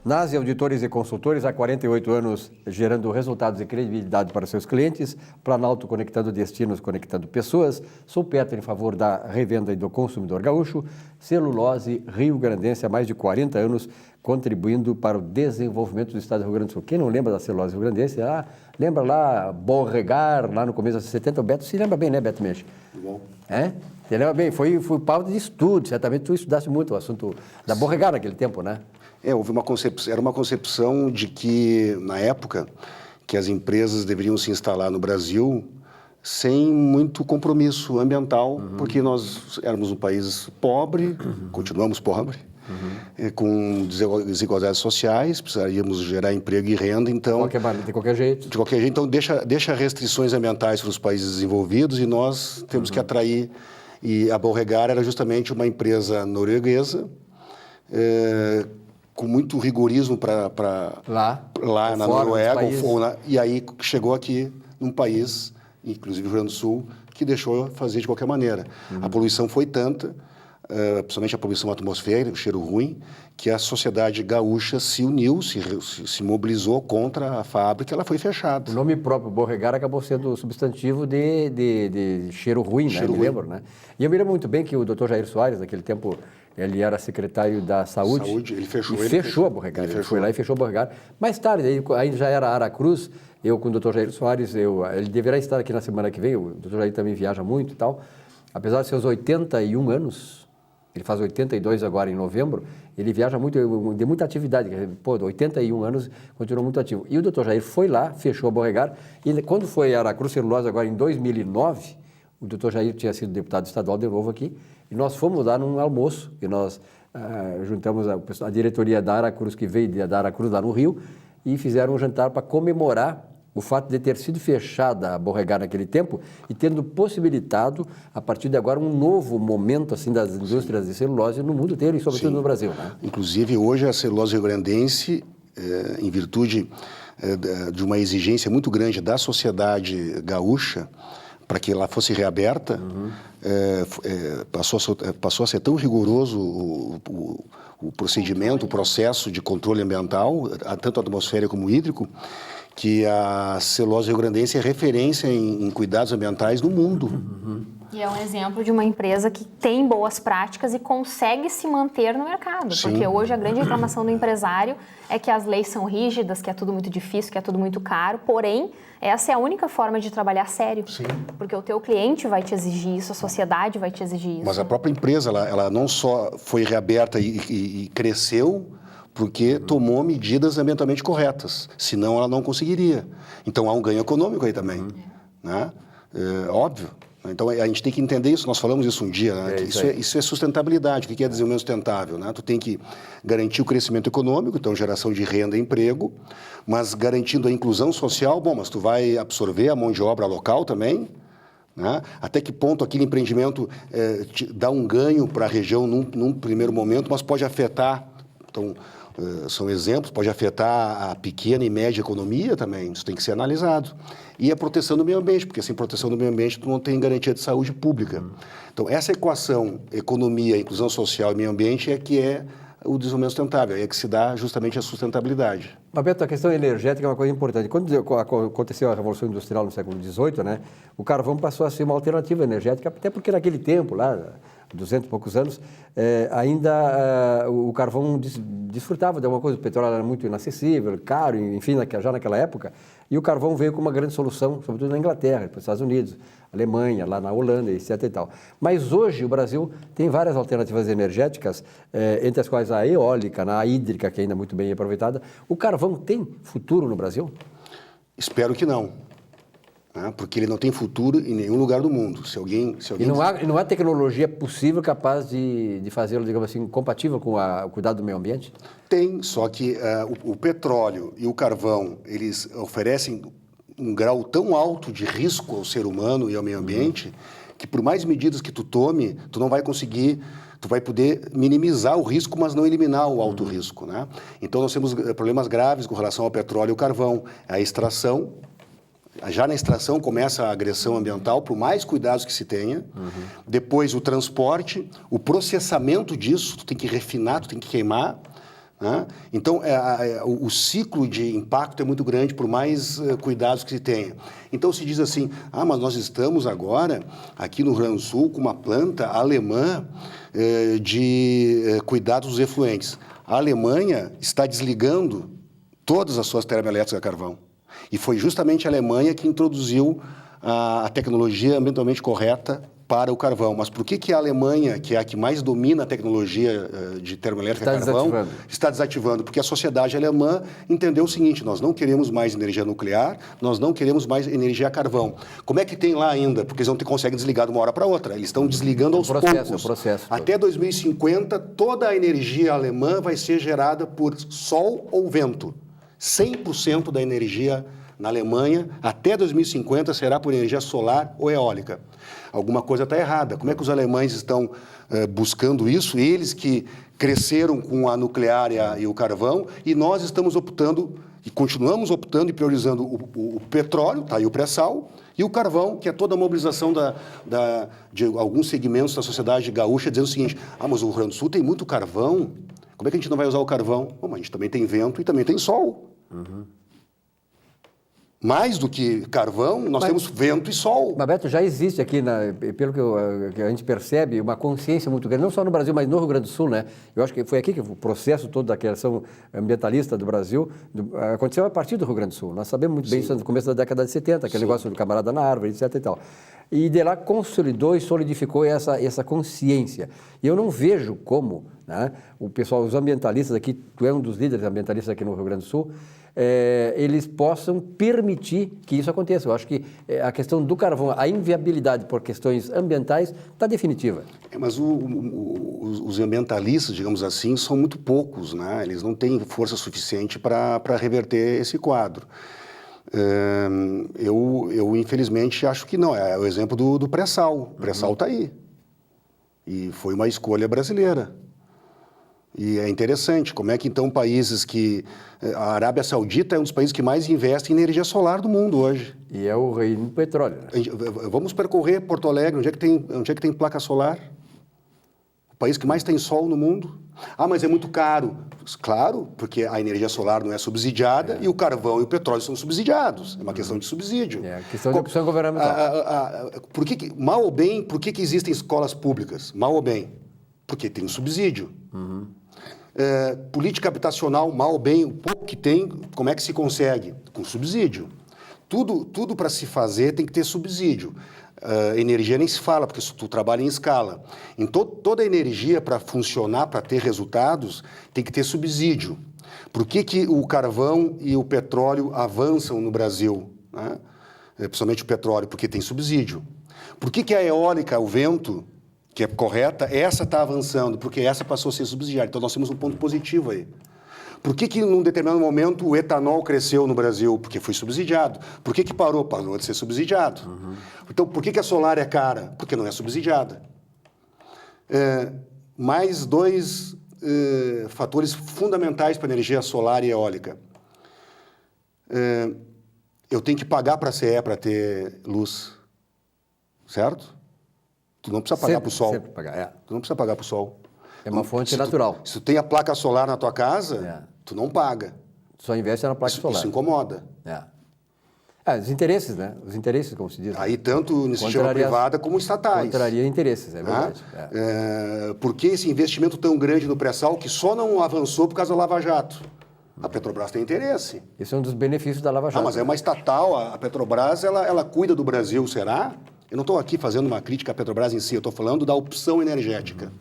Nase Auditores e Consultores, há 48 anos, gerando resultados e credibilidade para seus clientes. Planalto, conectando destinos, conectando pessoas. Sou Petro, em favor da revenda e do consumidor gaúcho. Celulose Rio-Grandense, há mais de 40 anos, contribuindo para o desenvolvimento do estado do Rio Grande do Sul. Quem não lembra da celulose rio-grandense, lembra lá, Borregar, lá no começo dos 70, o Beto se lembra bem, né, Beto Menche? Bom. É? Você lembra bem, foi pauta de estudo, certamente tu estudaste muito o assunto da Borregar naquele tempo, né? Houve era uma concepção de que, na época, que as empresas deveriam se instalar no Brasil sem muito compromisso ambiental, porque nós éramos um país pobre, continuamos pobre, com desigualdades sociais, precisaríamos gerar emprego e renda, então... De qualquer jeito. De qualquer jeito, então deixa restrições ambientais para os países desenvolvidos e nós temos que atrair... E a Borregar era justamente uma empresa norueguesa, com muito rigorismo lá na Noruega, e aí chegou aqui num país, inclusive o Rio Grande do Sul, que deixou fazer de qualquer maneira. A poluição foi tanta, principalmente a poluição atmosférica, o cheiro ruim, que a sociedade gaúcha se uniu, se mobilizou contra a fábrica e ela foi fechada. O nome próprio, Borregar, acabou sendo substantivo de cheiro ruim, né? Me lembro, né? E eu me lembro muito bem que o Dr. Jair Soares, naquele tempo, ele era secretário da Saúde. Ele fechou. E fechou a Borregar. Ele foi lá e fechou a Borregar. Mais tarde, ainda já era Aracruz, eu com o Dr. Jair Soares, ele deverá estar aqui na semana que vem, o Dr. Jair também viaja muito e tal. Apesar de seus 81 anos, ele faz 82 agora em novembro, ele viaja muito, de muita atividade, 81 anos, continua muito ativo. E o Dr. Jair foi lá, fechou a Borregar, e quando foi a Aracruz Celulose agora em 2009, o Dr. Jair tinha sido deputado estadual de novo aqui, e nós fomos lá num almoço, e nós juntamos a diretoria da Aracruz, que veio da Aracruz lá no Rio, e fizeram um jantar para comemorar o fato de ter sido fechada a Borregar naquele tempo e tendo possibilitado, a partir de agora, um novo momento assim, das indústrias de celulose no mundo inteiro e, sobretudo, no Brasil. Né? Inclusive, hoje, a celulose rio-grandense, em virtude de uma exigência muito grande da sociedade gaúcha, para que ela fosse reaberta, passou a ser tão rigoroso o procedimento, o processo de controle ambiental, tanto atmosférico como hídrico, que a celulose rio-grandense é referência em cuidados ambientais no mundo. E é um exemplo de uma empresa que tem boas práticas e consegue se manter no mercado. Sim. Porque hoje a grande reclamação do empresário é que as leis são rígidas, que é tudo muito difícil, que é tudo muito caro. Porém, essa é a única forma de trabalhar sério. Sim. Porque o teu cliente vai te exigir isso, a sociedade vai te exigir isso. Mas a própria empresa, ela não só foi reaberta e cresceu, porque tomou medidas ambientalmente corretas, senão ela não conseguiria. Então há um ganho econômico aí também, né? Óbvio. Então a gente tem que entender isso, nós falamos isso um dia, né? Isso é sustentabilidade. O que quer dizer o meio sustentável? Né? Tu tem que garantir o crescimento econômico, então geração de renda e emprego, mas garantindo a inclusão social, mas tu vai absorver a mão de obra local também, né? Até que ponto aquele empreendimento dá um ganho para a região num primeiro momento, mas pode afetar, então, são exemplos, pode afetar a pequena e média economia também, isso tem que ser analisado. E a proteção do meio ambiente, porque sem proteção do meio ambiente tu não tem garantia de saúde pública. Então, essa equação, economia, inclusão social e meio ambiente, é que é o desenvolvimento sustentável, é que se dá justamente a sustentabilidade. Mas, Beto, a questão energética é uma coisa importante. Quando aconteceu a Revolução Industrial no século XVIII, né, o carvão passou a ser uma alternativa energética, até porque naquele tempo, lá, 200 e poucos anos, ainda o carvão desfrutava de alguma coisa, o petróleo era muito inacessível, caro, enfim, já naquela época, e o carvão veio como uma grande solução, sobretudo na Inglaterra, nos Estados Unidos, Alemanha, lá na Holanda, etc. e tal. Mas hoje o Brasil tem várias alternativas energéticas, entre as quais a eólica, a hídrica, que ainda é muito bem aproveitada. O carvão tem futuro no Brasil? Espero que não. Porque ele não tem futuro em nenhum lugar do mundo. Se alguém E não há tecnologia possível capaz de fazê-lo, digamos assim, compatível com o cuidado do meio ambiente? Tem, só que o petróleo e o carvão, eles oferecem um grau tão alto de risco ao ser humano e ao meio ambiente, que por mais medidas que tu tome, tu não vai conseguir, tu vai poder minimizar o risco, mas não eliminar o alto risco, né? Então nós temos problemas graves com relação ao petróleo e ao carvão. A extração, já na extração começa a agressão ambiental, por mais cuidados que se tenha. Depois o transporte, o processamento disso, tu tem que refinar, tu tem que queimar, Né? Então, o ciclo de impacto é muito grande, por mais cuidados que se tenha. Então, se diz assim, mas nós estamos agora, aqui no Rio Grande do Sul, com uma planta alemã de cuidados dos efluentes. A Alemanha está desligando todas as suas termoelétricas a carvão. E foi justamente a Alemanha que introduziu a tecnologia ambientalmente correta para o carvão. Mas por que a Alemanha, que é a que mais domina a tecnologia de termoelétrica a carvão, está desativando? Porque a sociedade alemã entendeu o seguinte, nós não queremos mais energia nuclear, nós não queremos mais energia a carvão. Como é que tem lá ainda? Porque eles não conseguem desligar de uma hora para outra. Eles estão desligando aos poucos. Processo. Até 2050, toda a energia alemã vai ser gerada por sol ou vento. 100% da energia na Alemanha, até 2050, será por energia solar ou eólica. Alguma coisa está errada. Como é que os alemães estão buscando isso? Eles que cresceram com a nuclear e o carvão, e nós estamos optando, e continuamos optando e priorizando o petróleo, tá aí o pré-sal, e o carvão, que é toda a mobilização de alguns segmentos da sociedade gaúcha, dizendo o seguinte, mas o Rio Grande do Sul tem muito carvão, como é que a gente não vai usar o carvão? Bom, a gente também tem vento e também tem sol. Uhum. Mais do que carvão, nós temos vento e sol. Mas, Beto, já existe aqui, pelo que a gente percebe, uma consciência muito grande, não só no Brasil, mas no Rio Grande do Sul, né? Eu acho que foi aqui que o processo todo da criação ambientalista do Brasil aconteceu a partir do Rio Grande do Sul. Nós sabemos muito bem isso no começo da década de 70, aquele negócio do camarada na árvore, etc. e tal. E de lá consolidou e solidificou essa consciência. E eu não vejo como, né, o pessoal, os ambientalistas aqui, tu é um dos líderes ambientalistas aqui no Rio Grande do Sul, eles possam permitir que isso aconteça. Eu acho que a questão do carvão, a inviabilidade por questões ambientais está definitiva. Mas os ambientalistas, digamos assim, são muito poucos, né? Eles não têm força suficiente para reverter esse quadro. Eu, infelizmente, acho que não. É o exemplo do pré-sal. O pré-sal está aí. E foi uma escolha brasileira. E é interessante, como é que então países que... A Arábia Saudita é um dos países que mais investe em energia solar do mundo hoje. E é o rei do petróleo. Né? Vamos percorrer Porto Alegre, onde é que tem placa solar? O país que mais tem sol no mundo. Mas é muito caro. Claro, porque a energia solar não é subsidiada e o carvão e o petróleo são subsidiados. É uma questão de subsídio. É questão de opção governamental. Mal ou bem, por que existem escolas públicas? Mal ou bem? Porque tem um subsídio. Uhum. Política habitacional, mal ou bem, o pouco que tem, como é que se consegue? Com subsídio. Tudo para se fazer tem que ter subsídio. Energia nem se fala, porque tu trabalha em escala. Então, toda a energia para funcionar, para ter resultados, tem que ter subsídio. Por que o carvão e o petróleo avançam no Brasil? Né? Principalmente o petróleo, porque tem subsídio. Por que a eólica, o vento, que é correta, essa está avançando? Porque essa passou a ser subsidiária. Então, nós temos um ponto positivo aí. Por que num determinado momento, o etanol cresceu no Brasil? Porque foi subsidiado. Por que parou? Parou de ser subsidiado. Uhum. Então, por que a solar é cara? Porque não é subsidiada. Mais dois fatores fundamentais para a energia solar e eólica. Eu tenho que pagar para a CE para ter luz. Certo? Tu não precisa pagar para o sol. Sempre pagar, Tu não precisa pagar para o sol. É uma fonte natural. Se tu tem a placa solar na tua casa, tu não paga. Só investe na placa solar. Isso incomoda. Os interesses, né? Os interesses, como se diz. Aí tanto iniciativa privada como estatais. Contraria interesses, é verdade. Por que esse investimento tão grande no pré-sal que só não avançou por causa da Lava Jato? A Petrobras tem interesse. Esse é um dos benefícios da Lava Jato. Mas é uma estatal, a Petrobras, ela cuida do Brasil, será? Eu não estou aqui fazendo uma crítica à Petrobras em si, eu estou falando da opção energética.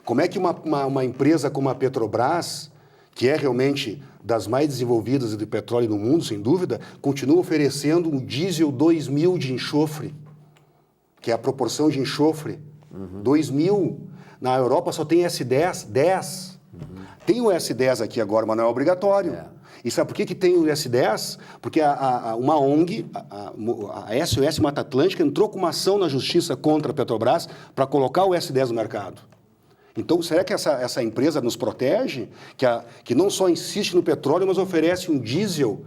Como é que uma empresa como a Petrobras, que é realmente das mais desenvolvidas de petróleo no mundo, sem dúvida, continua oferecendo um diesel 2000 de enxofre, que é a proporção de enxofre, 2000. Na Europa só tem S10, 10. Tem o S10 aqui agora, mas não é obrigatório. E sabe por que tem o S10? Porque uma ONG, a SOS Mata Atlântica, entrou com uma ação na justiça contra a Petrobras para colocar o S10 no mercado. Então, será que essa empresa nos protege? Que não só insiste no petróleo, mas oferece um diesel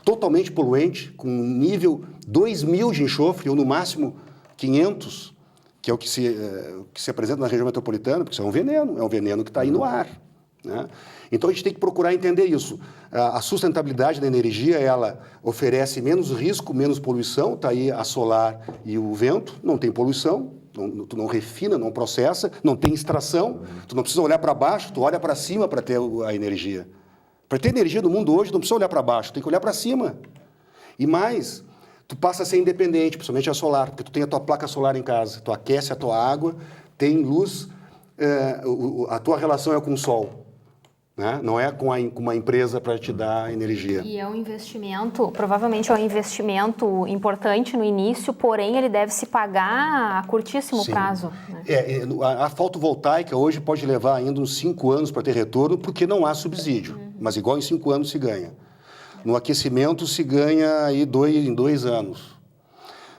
totalmente poluente, com nível 2000 de enxofre, ou no máximo 500, que é o que se apresenta na região metropolitana, porque isso é um veneno que está aí no ar. né? Então, a gente tem que procurar entender isso. A sustentabilidade da energia, ela oferece menos risco, menos poluição, está aí a solar e o vento, não tem poluição, tu não refina, não processa, não tem extração, tu não precisa olhar para baixo, tu olha para cima para ter a energia. Para ter energia no mundo hoje, não precisa olhar para baixo, tem que olhar para cima. E mais, tu passa a ser independente, principalmente a solar, porque tu tem a tua placa solar em casa, tu aquece a tua água, tem luz, a tua relação é com o sol. Né? Não é com uma empresa para te dar energia. E é um investimento, provavelmente é um investimento importante no início, porém ele deve se pagar a curtíssimo prazo. Né? A fotovoltaica hoje pode levar ainda uns 5 anos para ter retorno, porque não há subsídio, mas igual em 5 anos se ganha. No aquecimento se ganha aí em 2 anos.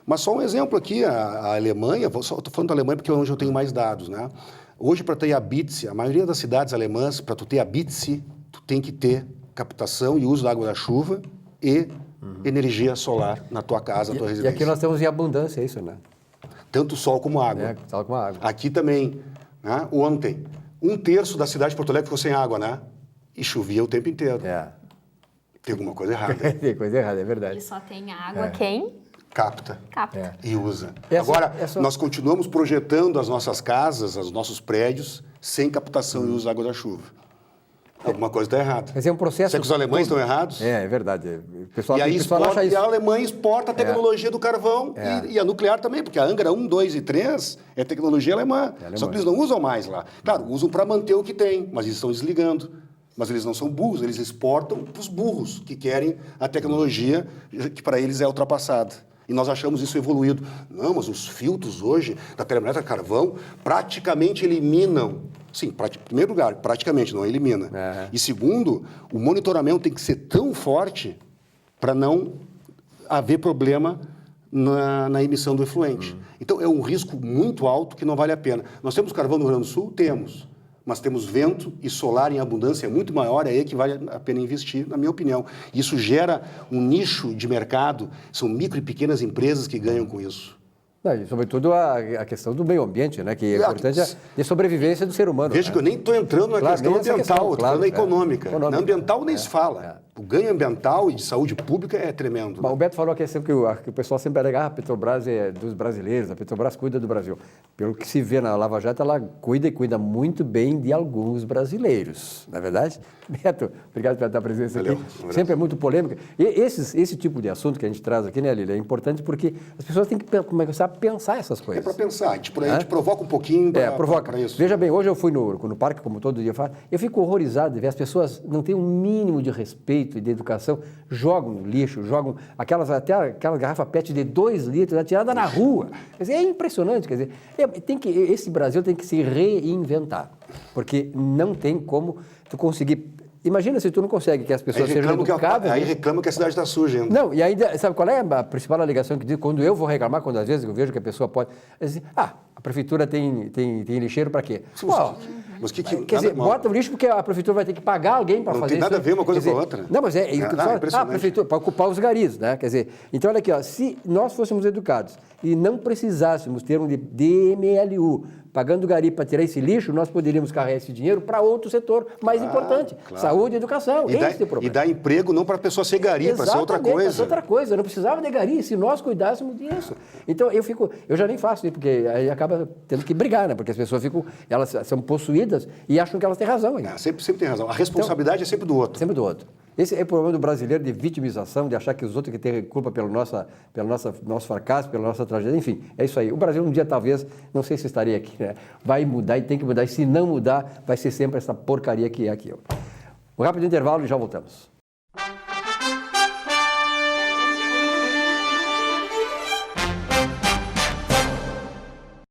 Mas só um exemplo aqui, a Alemanha, estou falando da Alemanha porque é onde eu tenho mais dados, né? Hoje, para ter a BITSE, a maioria das cidades alemãs, para tu ter a BITSE, tu tem que ter captação e uso da água da chuva e energia solar na tua casa, na tua residência. E aqui nós temos em abundância isso, né? Tanto sol como água. Sol como água. Aqui também, né? Ontem, 1/3 da cidade de Porto Alegre ficou sem água, né? E chovia o tempo inteiro. Tem alguma coisa errada. Tem coisa errada, é verdade. E só tem água quem? Capta. E usa. Agora, nós continuamos projetando as nossas casas, os nossos prédios, sem captação e uso da água da chuva. Alguma coisa está errada. Mas é um processo... Será que os alemães estão errados? É verdade. O pessoal, e aí acha isso. A Alemanha exporta a tecnologia do carvão e a nuclear também, porque a Angra 1, 2 e 3 é tecnologia alemã. Só que eles não usam mais lá. Claro, usam para manter o que tem, mas eles estão desligando. Mas eles não são burros, eles exportam para os burros que querem a tecnologia que para eles é ultrapassada. E nós achamos isso evoluído. Não, mas os filtros hoje da termoelétrica a carvão praticamente eliminam. Sim, em primeiro lugar, praticamente não elimina. E segundo, o monitoramento tem que ser tão forte para não haver problema na emissão do efluente. Então, é um risco muito alto que não vale a pena. Nós temos carvão no Rio Grande do Sul? Temos. Mas temos vento e solar em abundância muito maior, é aí que vale a pena investir, na minha opinião. Isso gera um nicho de mercado, são micro e pequenas empresas que ganham com isso. Não, e sobretudo a questão do meio ambiente, né, que é importante de sobrevivência do ser humano. Veja que eu nem estou entrando na questão ambiental, estou falando na econômica. Na ambiental nem se fala. O ganho ambiental e de saúde pública é tremendo. Mas o Beto falou que o pessoal sempre alega, a Petrobras é dos brasileiros, a Petrobras cuida do Brasil. Pelo que se vê na Lava Jato, ela cuida muito bem de alguns brasileiros, não é verdade? Beto, obrigado pela tua presença aqui. Sempre é muito polêmica. E esse tipo de assunto que a gente traz aqui, né, Lília, é importante porque as pessoas têm que começar a pensar essas coisas. É para pensar, a gente provoca um pouquinho para isso. Veja bem, hoje eu fui no parque, como todo dia eu faço, eu fico horrorizado de ver as pessoas não têm um mínimo de respeito e de educação, jogam lixo, até aquela garrafa PET de 2 litros, atirada na rua. Quer dizer, é impressionante, quer dizer, esse Brasil tem que se reinventar, porque não tem como tu conseguir. Imagina se tu não consegue que as pessoas sejam educadas. Aí reclama que a cidade está suja ainda. Não, e ainda, sabe qual é a principal alegação que diz? Quando eu vou reclamar, quando às vezes eu vejo que a pessoa pode... Dizer, a prefeitura tem lixeiro para quê? Mas quer dizer, bota o lixo porque a prefeitura vai ter que pagar alguém para fazer isso. Não tem nada a ver uma coisa com a outra. Não, mas a prefeitura, para ocupar os garis, né? Quer dizer, então olha aqui, ó, se nós fôssemos educados e não precisássemos ter um DMLU pagando gari para tirar esse lixo, nós poderíamos carregar esse dinheiro para outro setor mais importante, saúde e educação. E dar emprego não para a pessoa ser gari, para ser outra coisa. Para ser outra coisa, eu não precisava de gari se nós cuidássemos disso. Então eu já nem faço isso, porque aí acaba tendo que brigar, né? Porque as pessoas elas são possuídas e acham que elas têm razão ainda. Sempre tem razão. A responsabilidade é sempre do outro. Sempre do outro. Esse é o problema do brasileiro de vitimização, de achar que os outros que têm culpa pelo nosso fracasso, pela nossa tragédia. Enfim, é isso aí. O Brasil um dia talvez, não sei se estaria aqui, né? Vai mudar e tem que mudar. E se não mudar, vai ser sempre essa porcaria que é aqui. Um rápido intervalo e já voltamos.